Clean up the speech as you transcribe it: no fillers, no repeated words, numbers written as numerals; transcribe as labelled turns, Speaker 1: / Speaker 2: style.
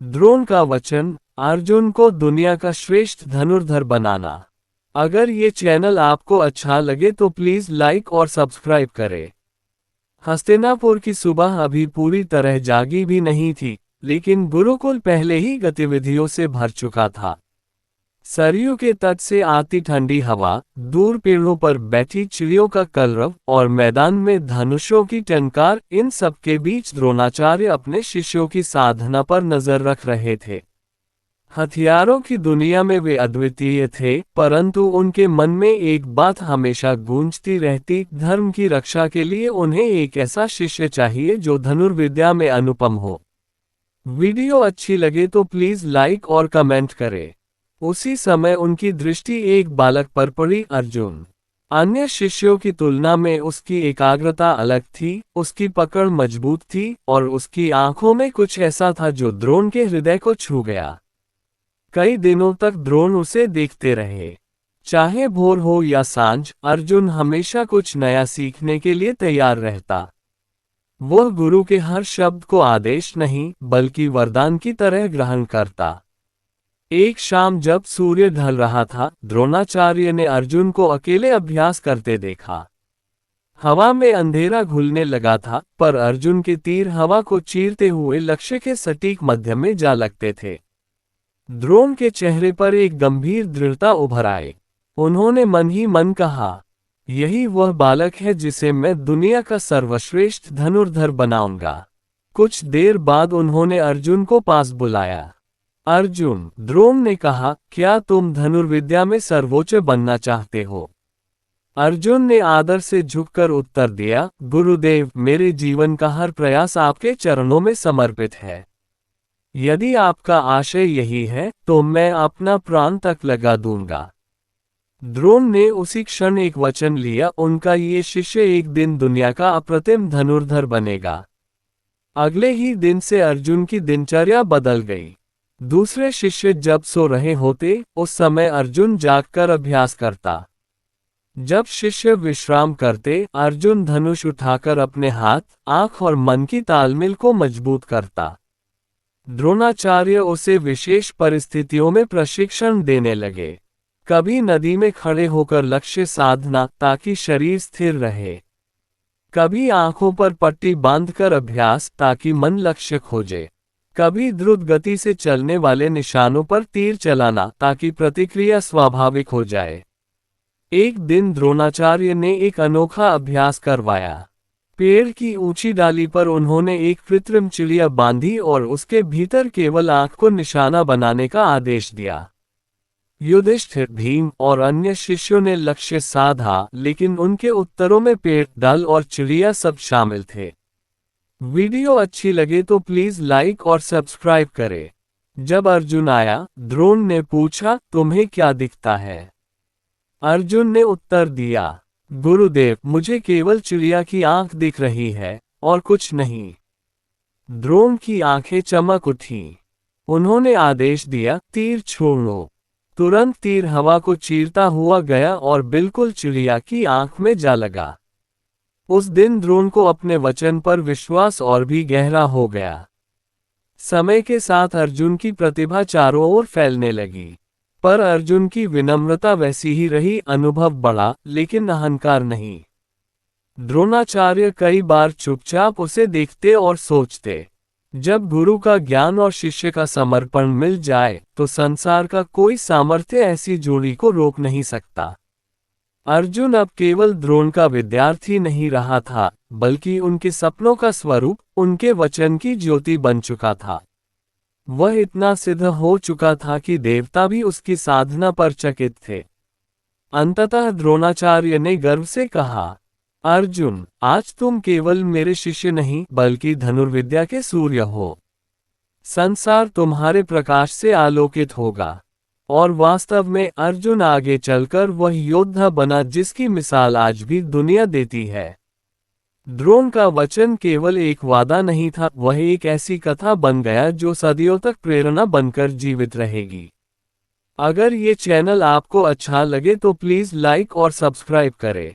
Speaker 1: द्रोण का वचन, अर्जुन को दुनिया का श्रेष्ठ धनुर्धर बनाना। अगर ये चैनल आपको अच्छा लगे तो प्लीज लाइक और सब्सक्राइब करें। हस्तिनापुर की सुबह अभी पूरी तरह जागी भी नहीं थी, लेकिन गुरुकुल पहले ही गतिविधियों से भर चुका था। सरयू के तट से आती ठंडी हवा, दूर पेड़ों पर बैठी चिड़ियों का कलरव और मैदान में धनुषों की टंकार, इन सब के बीच द्रोणाचार्य अपने शिष्यों की साधना पर नजर रख रहे थे। हथियारों की दुनिया में वे अद्वितीय थे, परंतु उनके मन में एक बात हमेशा गूंजती रहती, धर्म की रक्षा के लिए उन्हें एक ऐसा शिष्य चाहिए जो धनुर्विद्या में अनुपम हो। वीडियो अच्छी लगे तो प्लीज लाइक और कमेंट करें। उसी समय उनकी दृष्टि एक बालक पर पड़ी, अर्जुन। अन्य शिष्यों की तुलना में उसकी एकाग्रता अलग थी, उसकी पकड़ मजबूत थी और उसकी आंखों में कुछ ऐसा था जो द्रोण के हृदय को छू गया। कई दिनों तक द्रोण उसे देखते रहे। चाहे भोर हो या सांझ, अर्जुन हमेशा कुछ नया सीखने के लिए तैयार रहता। वह गुरु के हर शब्द को आदेश नहीं बल्कि वरदान की तरह ग्रहण करता। एक शाम जब सूर्य ढल रहा था, द्रोणाचार्य ने अर्जुन को अकेले अभ्यास करते देखा। हवा में अंधेरा घुलने लगा था, पर अर्जुन के तीर हवा को चीरते हुए लक्ष्य के सटीक मध्य में जा लगते थे। द्रोण के चेहरे पर एक गंभीर दृढ़ता उभर आई। उन्होंने मन ही मन कहा, यही वह बालक है जिसे मैं दुनिया का सर्वश्रेष्ठ धनुर्धर बनाऊंगा। कुछ देर बाद उन्होंने अर्जुन को पास बुलाया। अर्जुन, द्रोण ने कहा, क्या तुम धनुर्विद्या में सर्वोच्च बनना चाहते हो? अर्जुन ने आदर से झुककर उत्तर दिया, गुरुदेव, मेरे जीवन का हर प्रयास आपके चरणों में समर्पित है। यदि आपका आशय यही है तो मैं अपना प्राण तक लगा दूंगा। द्रोण ने उसी क्षण एक वचन लिया, उनका ये शिष्य एक दिन दुनिया का अप्रतिम धनुर्धर बनेगा। अगले ही दिन से अर्जुन की दिनचर्या बदल गई। दूसरे शिष्य जब सो रहे होते, उस समय अर्जुन जागकर अभ्यास करता। जब शिष्य विश्राम करते, अर्जुन धनुष उठाकर अपने हाथ, आंख और मन की तालमेल को मजबूत करता। द्रोणाचार्य उसे विशेष परिस्थितियों में प्रशिक्षण देने लगे। कभी नदी में खड़े होकर लक्ष्य साधना ताकि शरीर स्थिर रहे, कभी आंखों पर पट्टी बांधकर अभ्यास ताकि मन लक्ष्य खोजे, कभी द्रुत गति से चलने वाले निशानों पर तीर चलाना ताकि प्रतिक्रिया स्वाभाविक हो जाए। एक दिन द्रोणाचार्य ने एक अनोखा अभ्यास करवाया। पेड़ की ऊंची डाली पर उन्होंने एक कृत्रिम चिड़िया बांधी और उसके भीतर केवल आंख को निशाना बनाने का आदेश दिया। युधिष्ठिर, भीम और अन्य शिष्यों ने लक्ष्य साधा, लेकिन उनके उत्तरों में पेड़, डाल और चिड़िया सब शामिल थे। वीडियो अच्छी लगे तो प्लीज लाइक और सब्सक्राइब करें। जब अर्जुन आया, द्रोण ने पूछा, तुम्हें क्या दिखता है? अर्जुन ने उत्तर दिया, गुरुदेव, मुझे केवल चिड़िया की आंख दिख रही है और कुछ नहीं। द्रोण की आंखें चमक उठीं। उन्होंने आदेश दिया, तीर छोड़ो। तुरंत तीर हवा को चीरता हुआ गया और बिल्कुल चिड़िया की आंख में जा लगा। उस दिन द्रोण को अपने वचन पर विश्वास और भी गहरा हो गया। समय के साथ अर्जुन की प्रतिभा चारों ओर फैलने लगी, पर अर्जुन की विनम्रता वैसी ही रही। अनुभव बढ़ा, लेकिन अहंकार नहीं। द्रोणाचार्य कई बार चुपचाप उसे देखते और सोचते, जब गुरु का ज्ञान और शिष्य का समर्पण मिल जाए तो संसार का कोई सामर्थ्य ऐसी जोड़ी को रोक नहीं सकता। अर्जुन अब केवल द्रोण का विद्यार्थी नहीं रहा था, बल्कि उनके सपनों का स्वरूप, उनके वचन की ज्योति बन चुका था। वह इतना सिद्ध हो चुका था कि देवता भी उसकी साधना पर चकित थे। अंततः द्रोणाचार्य ने गर्व से कहा, अर्जुन, आज तुम केवल मेरे शिष्य नहीं बल्कि धनुर्विद्या के सूर्य हो। संसार तुम्हारे प्रकाश से आलोकित होगा। और वास्तव में अर्जुन आगे चलकर वह योद्धा बना जिसकी मिसाल आज भी दुनिया देती है। द्रोण का वचन केवल एक वादा नहीं था, वह एक ऐसी कथा बन गया जो सदियों तक प्रेरणा बनकर जीवित रहेगी। अगर ये चैनल आपको अच्छा लगे तो प्लीज लाइक और सब्सक्राइब करें।